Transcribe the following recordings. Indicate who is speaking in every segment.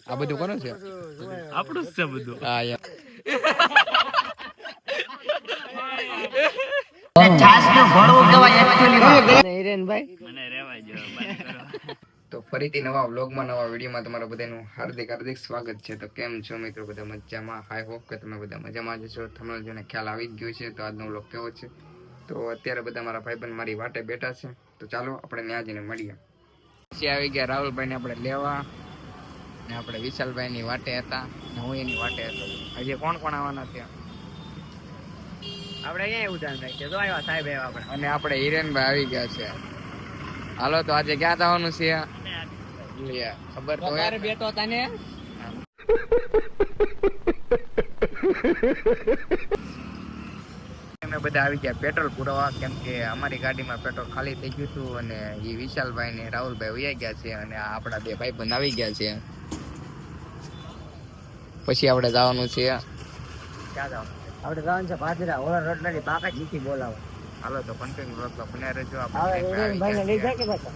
Speaker 1: આ બધું કોનું છે?
Speaker 2: આપણું જ છે બધું.
Speaker 1: હા યાર
Speaker 2: મને રહેવા જો બંધ કરો.
Speaker 1: તો ફરીથી નવા વ્લોગમાં નવા વિડીયોમાં તમારા બધાનું હાર્દિક સ્વાગત છે. તો કેમ છો મિત્રો? બધા મજામાં? આઈ હોપ કે તમે બધા મજામાં જ છો. તમને જેને ખ્યાલ આવી જ ગયો છે તો આજનો વ્લોગ કેવો છે. તો અત્યારે બધા મારા ભાઈબંધ મારી વાટે બેઠા છે. તો ચાલો આપણે ત્યાં જઈને મળીએ. પછી આવી ગયા રાહુલભાઈને આપણે લેવા, ને આપણે વિશાલભાઈની વાટે હતા ને હું એની વાટે હતો. હજી કોણ કોણ આવવાના ત્યાં
Speaker 2: આપણે અહીંયા ઉદાહરણ રાખીએ. તો આવ્યા સાહેબ આવ્યા આપણે.
Speaker 1: અને આપણે હિરેનભાઈ આવી ગયા છે. હાલો તો આજે ક્યાં જવાનું છે? ખબર તો
Speaker 2: તારે બેઠો હતા ને.
Speaker 1: અમે બધા આવી ગયા પેટ્રોલ પુરાવા, કેમ કે અમારી ગાડીમાં પેટ્રોલ ખાલી થઈ ગયું હતું અને એ વિશાલભાઈ ને રાહુલભાઈ વૈયા ગયા છે અને આપણા બે ભાઈબંધ આવી ગયા છે. પછી આપણે જવાનું છે.
Speaker 2: ક્યાં જવાનું? આપણે જવાનું છે ભાદરા ઓલા રોટલાની બાકા જીતી બોલાવો.
Speaker 1: હાલો તો કન્ટિન્યુ રોટલો બને રહેજો.
Speaker 2: હવે હિરેનભાઈને લઈ જાય કે પાછા?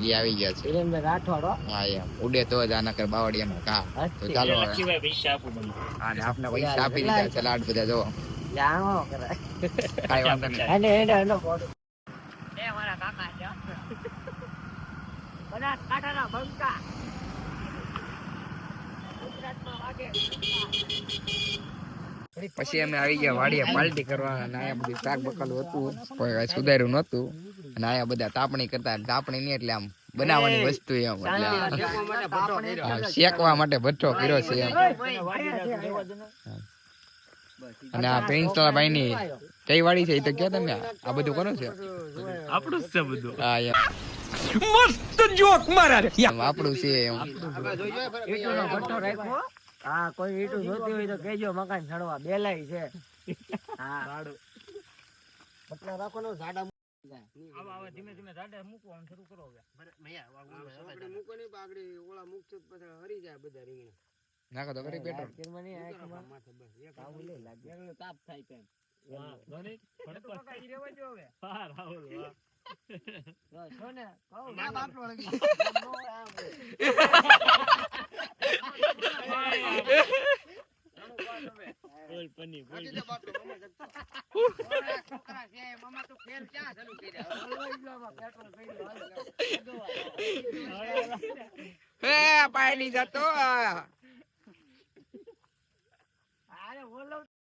Speaker 1: એ આવી ગયા છે.
Speaker 2: હિરેનભાઈ રાઠોડ હો.
Speaker 1: હા એમ ઉડે તો જ આના કર બાવળિયામાં કા. તો ચાલો હવે.
Speaker 2: પૈસા આપું મને.
Speaker 1: હા ને આપણે પૈસા આપી દીધા છે. લાડ બધા જો
Speaker 2: જાણો કરાય.
Speaker 1: કાઈ વાંધો નહીં.
Speaker 2: એનો ફોટો એ મારા કાકા છે. બનાસકાંઠાના બંકા. ગુજરાતમાં વાગે.
Speaker 1: પછી અમે આવી ગયા વાડીએ પાર્ટી કરવા અને આયા બધું શાક બકાલું હતું પણ સુધાર્યું નતું અને આયા બધા તાપણી કરતા. તાપણી નહીં એટલે આમ બનાવવાની વસ્તુ એમ એટલે શેકવા માટે ભઠ્ઠો કર્યો છે એમ. અને આ પ્રિન્સલાભાઈ ની કઈ વાડી છે એ તો કહો તમે. આ બધું કોનું છે?
Speaker 2: આપણું જ છે બધું.
Speaker 1: હા યાર મસ્ત જોક મારા રે આપણું છે એમ.
Speaker 2: ઈટુનો ભઠ્ઠો રાખ્યો. હા કોઈ ઈટુ જોતી હોય તો કેજો મકાન છડવા બેલાઈ છે. હા રાડો પટલા રાખો ને ઝાડા આવા ધીમે ધીમે ઝાડા મૂકવાનું શરૂ કરો હવે. મૈયા આપણે મૂકો નહીં પાગડી ઓલા મૂકજો પછી હરી જાય બધા રીંગણા.
Speaker 1: નાખો તો કરી પેટ્રોલ.
Speaker 2: કિરમની આંખમાં માથે બસ એક આવું લે લાગે એનો તાપ થાય તેમ. હા ધોની ફટકો કાઢી રેવા જો હવે. હા રાહુલ વાહ. સોને કહો ના બાપલો લગી. બોલ પની બોલ. કાઢી દે બાપલો મમ્મી જગતો. છોકરા છે મમ્મા તો ફેર ક્યાં ચાલુ કર્યા? હલવાઈલામાં પેટ્રોલ પડી
Speaker 1: હે પાણી જતો.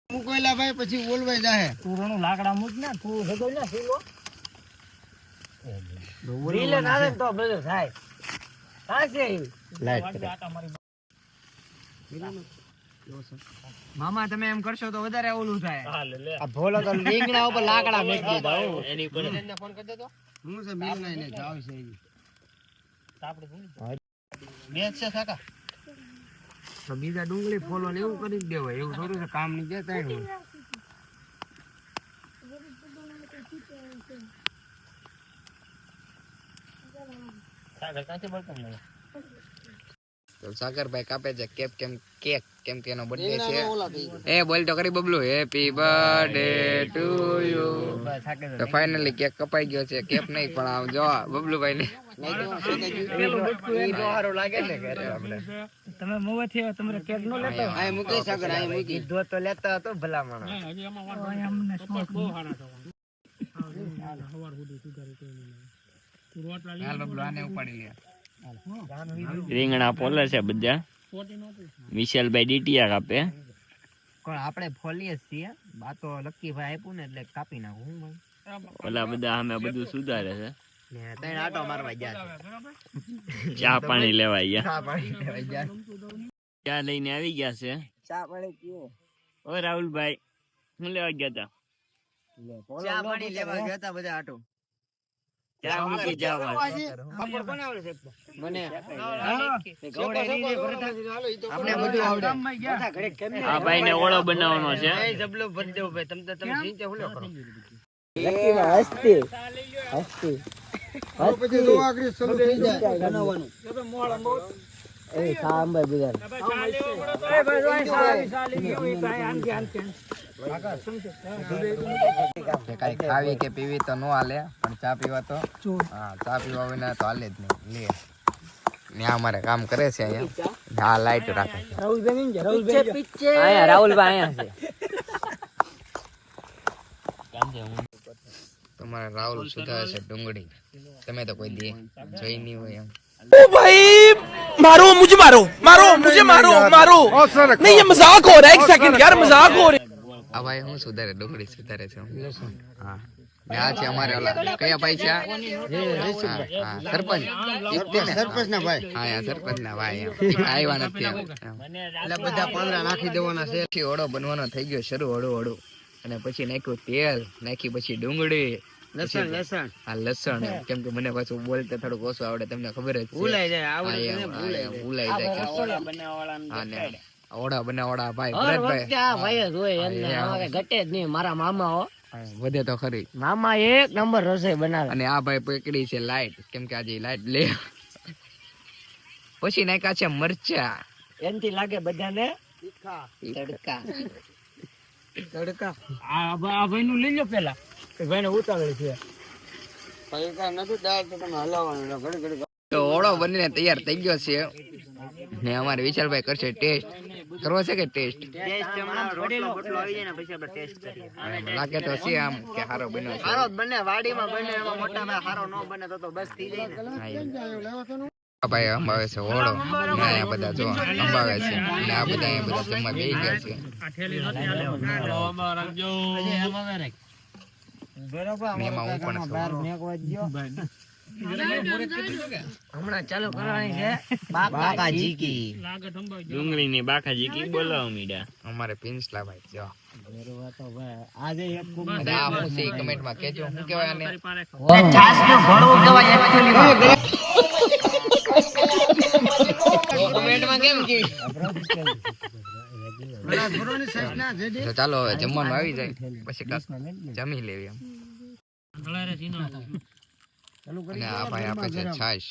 Speaker 3: મુકોઈલા ભાઈ પછી ઓલવાઈ જાહે.
Speaker 2: તું રણું લાકડા મૂક ને તું જતો ને સીલો. રીલે નાલે તો બધું થાય. કાશે લાઈટ
Speaker 1: મામા તમે એમ કરશો તો વધારે ઓલું થાય.
Speaker 2: આ ભોલો તો રીંગણા ઉપર લાકડા મેકી દીધા હો. એની ઉપર ફોન કરી દેતો.
Speaker 3: હું છે મિલ નહીં જાવ છે ઈ.
Speaker 2: આપણે મેચ છે કાકા.
Speaker 1: તો બીજા ડુંગળી ફોલો ને એવું કરી જ દેવાય. એવું થોડું છે કામ ની જતા હોય.
Speaker 2: સાગર કાંથી બોલતો ને.
Speaker 1: તો સાગરભાઈ કાપે છે કેક કેમ કે એનો બર્થડે છે. એ બોલ તો કરી Bablu happy birthday to you. તો ફાઇનલી કેક કપાઈ ગયો છે. કેક નહીં પણ આમ જો બબલુભાઈ ને
Speaker 2: લાગે ને ઘરે આપણે. તમે મોવાથી તમારે કેક નો લેતા
Speaker 3: આ મૂકી સાગર આ મૂકી
Speaker 2: દો તો લેતા હતો ભલા માણસ. અમને શોખ બહુ સારા તો. હવાર સુધી સુધારી તો
Speaker 1: હાલ બબલુ આને ઉપાડી લે.
Speaker 4: રીંગણા પોલે છે બધા. વિશાલભાઈ ડીટીયા કાપે.
Speaker 2: કોણ આપણે ફોલીએ છીએ. બાતો લક્કીભાઈ આપ્યું ને એટલે કાપી નાખું હું.
Speaker 4: ઓલા બધા અમે બધું સુધારે છે.
Speaker 2: ને તઈ આટો મારવા ગયા
Speaker 4: ચા પાણી લેવા ગયા.
Speaker 2: ચા પાણી લેવા ગયા.
Speaker 4: ચા લઈને આવી ગયા છે.
Speaker 2: ચા પાણી પીઓ.
Speaker 4: ઓ રાહુલભાઈ હું લેવા ગયા તા?
Speaker 2: ચા પાણી લેવા ગયા તા બધા આટો.
Speaker 4: ચા મૂકી જવા.
Speaker 2: પાપડ કોને આવડે છે? મને
Speaker 3: આપણે બધું આવડે.
Speaker 4: આ ભાઈ ને ઓળો બનાવવાનો છે.
Speaker 2: જબલો ભરી દેવો ભાઈ. તમે સિંચે હુલો કરો.
Speaker 3: હસ્તી પછી તો આગળ શરૂ થઈ જાય બનાવવાનું.
Speaker 2: એ સાંભાઈ બજાર. એ ભાઈ સાલી ગયો ભાઈ આમ ધ્યાન કે.
Speaker 1: કઈ ખાવી કે પીવી તો નો હાલે પણ ચા પીવા તો હા ચા પીવા વિના તો હાલે જ નહીં. લે ત્યાં અમારે કામ કરે છે અહીંયા આ લાઈટ રાખે છે
Speaker 2: અહીંયા રાહુલભાઈ અહીંયા છે
Speaker 1: તમારે રાહુલ સુધારે છે ડુંગળી તમે તો કોઈ દે જોઈ નહીં હોય એમ
Speaker 5: ओ भाई मारो मुझे मारो मारो मुझे मारो मारो नहीं ये मजाक हो रहा है एक सेकंड यार मजाक हो रहा है
Speaker 1: આ ભાઈ હું સુધારે ડુંગળી સુધારે છે હા ને આ છે અમારે ઓલા કયા ભાઈ છે આ? હા સરપંચ
Speaker 3: સરપંચ ના ભાઈ
Speaker 1: હા યા સરપંચ ના ભાઈ આવ્યા નથી એમ.
Speaker 3: એટલે બધા પાંદડા નાખી દેવાના છે
Speaker 1: પછી ઓળો બનવાનો થઈ ગયો શરૂ હળું હળું અને પછી નાખ્યું તેલ નાખી પછી ડુંગળી
Speaker 3: લસણ લસણ
Speaker 1: આ લસણ એમ. કેમ કે મને પાછું બોલતા થોડુંક ઓછું આવડે તમને ખબર જ છે
Speaker 3: ભૂલાઈ જાય
Speaker 1: હા,
Speaker 3: આવડે
Speaker 1: એમ,
Speaker 3: ને
Speaker 1: હા,
Speaker 3: ભૂલાઈ
Speaker 1: એમ,
Speaker 3: જાય
Speaker 1: ભૂલાઈ જાય કે હા, ને ઓળા બનાવડા ભાઈ
Speaker 2: હર
Speaker 1: ભરતભાઈ
Speaker 2: વખતે આ ભાઈ જ હોય એમને આમાં કઈ ઘટે જ નહીં મારા મામા હો
Speaker 1: હા, વધે તો ખરી
Speaker 2: મામા એક નંબર રસોઈ બનાવે
Speaker 1: અને આ ભાઈ પકડી છે લાઈટ કેમ કે આજે લાઈટ લે પછી નાખ્યા છે મરચા
Speaker 2: એનથી લાગે બધાને તડકા
Speaker 3: તડકા
Speaker 2: આ ભાઈ નું લઈ લો પેલા ભાઈ ને ઉતાવળ છે
Speaker 3: પૈસા નથી દાળ તો તમે હલાવવાનું ઘડી ઘડી
Speaker 1: તો ઓળો બનીને તૈયાર થઈ ગયો છે ને અમારે વિશાલભાઈ કરશે ટેસ્ટ કરવો છે કે ટેસ્ટ
Speaker 3: ટેસ્ટ હમણાં રોટલો બોટલો આવી જાય ને પછી આપણે ટેસ્ટ કરીએ
Speaker 1: લાગે તો છે આમ કે સારો બન્યો છે
Speaker 3: હારો જ બને વાડીમાં બને એમાં મોટા ભાઈ હારો ન બને તો બસ થઈ જાય ને
Speaker 1: હા, એમ. આ ભાઈ અંબાવે છે ઓળો ને અહીંયા બધા જો અંબાવે છે ને આ બધા અહીંયા બધા જમવા બેસી ગયા છે ને એમાં હું પણ છું.
Speaker 2: હમણાં ચાલુ કરવાની છે
Speaker 3: બાકા જીકી
Speaker 4: ડુંગળી ની બાકાજી કી બોલાવો મીડા
Speaker 1: અમારે પિન્સલા ભાઈ જો
Speaker 2: આજે એક
Speaker 1: અને આ હું છે કમેન્ટમાં કહેજો શું કહેવાય આને
Speaker 3: કમેન્ટમાં કેમ કે
Speaker 1: તો ચાલો હવે જમવાનું આવી જાય પછી કાંઈક જમી લેવી એમ અને આ ભાઈ આપે છે છાશ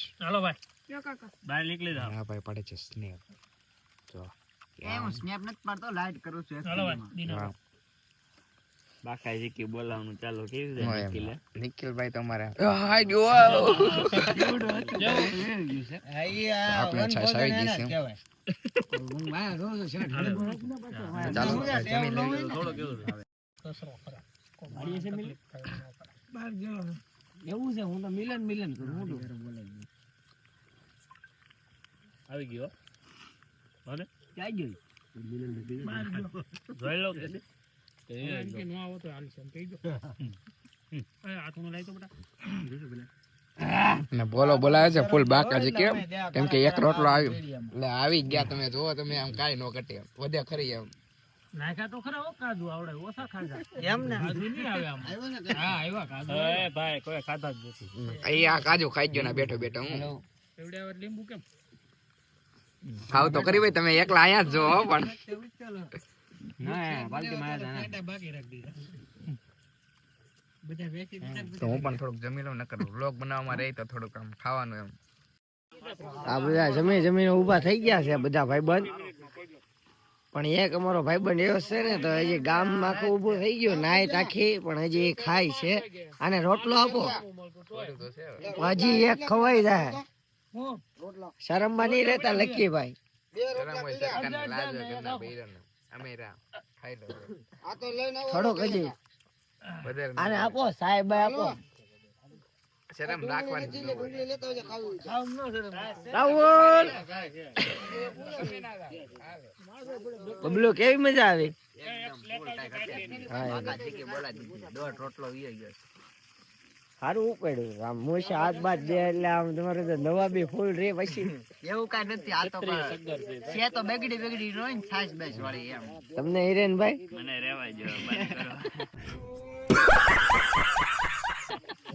Speaker 4: બહાર નીકળી જાઓ
Speaker 1: અને આ ભાઈ પડે છે સ્નેપ જો
Speaker 3: એમ સ્નેપ નથી પાડતો લાઈટ કરું છું
Speaker 1: હા.
Speaker 4: બાકાજી કી બોલાવવાનું ચાલો કેવી રીતે
Speaker 1: હોય એમ.
Speaker 4: નીકળે
Speaker 1: નિખિલભાઈ તમારે હાય જો આપણે છાશ આવી ગઈ છે ચાલો જમી લેવી
Speaker 2: એવું છે હું તો મિલન કરું હું
Speaker 4: આવી ગયો અરે
Speaker 2: ક્યાં ગયો
Speaker 4: જોઈ લો કે
Speaker 1: ને બોલો બોલાવે છે ફૂલ બાકાજી કેમ કે એક રોટલો આવ્યો એટલે આવી ગયા તમે જોવો તમે આમ કાઈ નો ઘટે વધે ખરી એમ
Speaker 2: નાખ્યા તો ખરા કાજુ આવડે ઓછા ખાધા
Speaker 3: એમ ને
Speaker 2: કાજુ નહીં આવે આમ હા આવ્યા કાજુ
Speaker 4: એ ભાઈ કોઈ ખાતા જ નથી
Speaker 1: અહીંયા કાજુ ખાઈ ગયો ને બેઠો બેઠો હું
Speaker 2: એવડે હવે લીંબુ કેમ
Speaker 1: ખાવ તો કરી ભાઈ તમે એકલા અહીંયા જ જો હો પણ
Speaker 2: ના બાલટી માં
Speaker 1: તો હું પણ થોડુંક જમી લઉં નકર વ્લોગ બનાવવામાં રહી તો થોડુંક આમ ખાવાનું એમ
Speaker 2: આ બધા જમીને ઊભા થઈ ગયા છે બધા ભાઈબંધ પણ એક અમારો ભાઈબંધ એવો છે ને તો હજી ગામમાં આખું ઊભું થઈ ગયો નાઈટ આખી પણ હજી એ ખાય છે અને રોટલો આપો હજી એક ખવાઈ જાય શરમમાં નહીં રહેતા લક્કીભાઈ થોડોક હજી આને આપો સાહેબ આપો
Speaker 1: શરમ રાખવાની
Speaker 2: રાહુલ બબલો કેવી મજા આવી સારું ઉપાડ્યું આમ મોશે હાથ બાદ દે એટલે આમ તમારે તો નવાબી ફૂલ રે પછી
Speaker 3: એવું કઈ નથી આ તો છે તો બેગડી રોઈ ને છાશ બેસ વાળી એમ
Speaker 2: તમને હિરેનભાઈ
Speaker 4: મને રહેવા જો બંધ કરો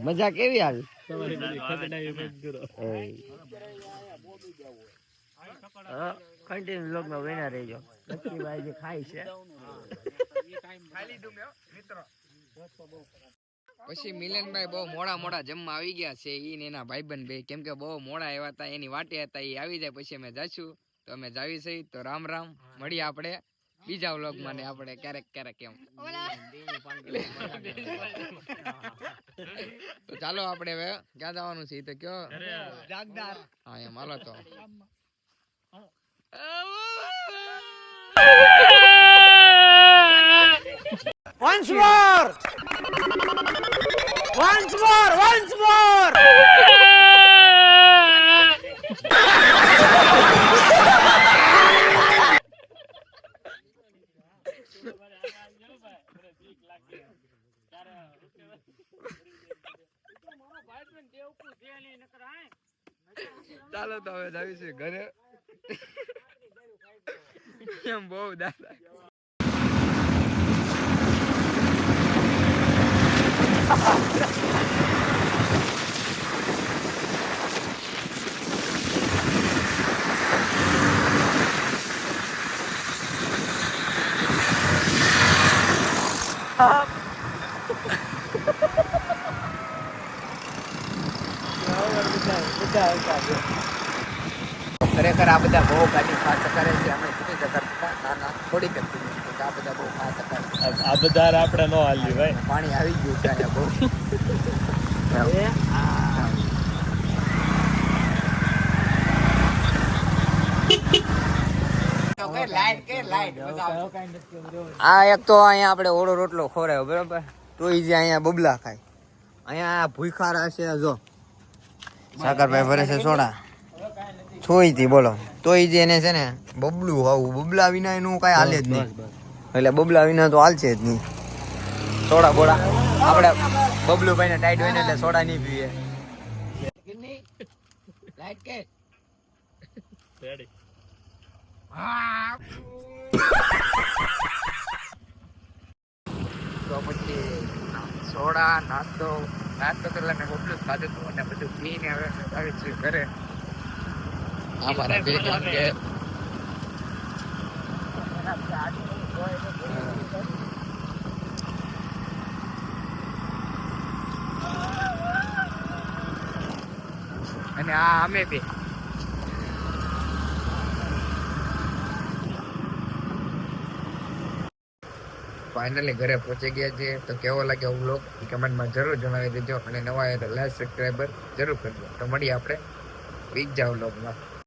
Speaker 2: મજા કેવી આવી કન્ટિન્યુ લોગમાં વેના રહેજો લક્ષ્મીભાઈ જે ખાય છે
Speaker 1: પછી મિલનભાઈ બહુ મોડા જમવા આવી ગયા છે ઈ ને એના ભાઈબંધ બે કેમ કે બહુ મોડા આવ્યા હતા એની વાટે હતા એ આવી જાય પછી અમે જાશું તો અમે જાવી છે તો રામ રામ મળીએ આપણે બીજા વ્લોગમાં ને આપણે ક્યારેક ક્યારેક એમ તો ચાલો આપણે હવે ક્યાં જવાનું છે એ તો કયો
Speaker 3: જાગદાર
Speaker 1: હા એમ હાલો તો
Speaker 2: Once more! Once more! Once more!
Speaker 1: ચાલો તો હવે જાવી છે ઘરે એમ બહુ દાદા ખરેખર આ બધા બહુ ગાડી ખાસ કરે છે અમે કેટલી કરતા ના થોડી કરતી નથી આ બધા બહુ ખાસ કરે
Speaker 4: આ બધા આપણે નો હાલી ભાઈ
Speaker 1: પાણી આવી ગયું છે અહીંયા બહુ આ એક તો અહીંયા આપણે ઓળો રોટલો ખોરાયો બરોબર તો એ જે અહીંયા બબલા ખાય અહીંયા ભૂખા રહેશે જો સાકરભાઈ ભરે છે સોડા થોઈ થી બોલો તોય જે એને છે ને બબલું આવું બબલા વિના એનું કઈ હાલે જ નહીં એટલે બબલા વિના તો હાલશે જ નહીં સોડા બોડા આપણે બબલું ભાઈ ને ટાઈટ હોય ને એટલે સોડા નહીં પીએ
Speaker 2: લાઈટ કે
Speaker 4: રેડી
Speaker 1: તો પછી સોડા નાસ્તો પેલા મેં બબલું ખાધું હતું અને બધું પીને હવે આવી છે ઘરે અમારા ભેગા કે અને આ અમે બી ફાઇનલી ઘરે પહોંચી ગયા છે તો કેવો લાગ્યો વ્લોગ કમેન્ટમાં જરૂર જણાવી દેજો અને નવા આવે તો લાઈક સબસ્ક્રાઈબર જરૂર કરજો તો મળીએ આપણે બીજા વ્લોગમાં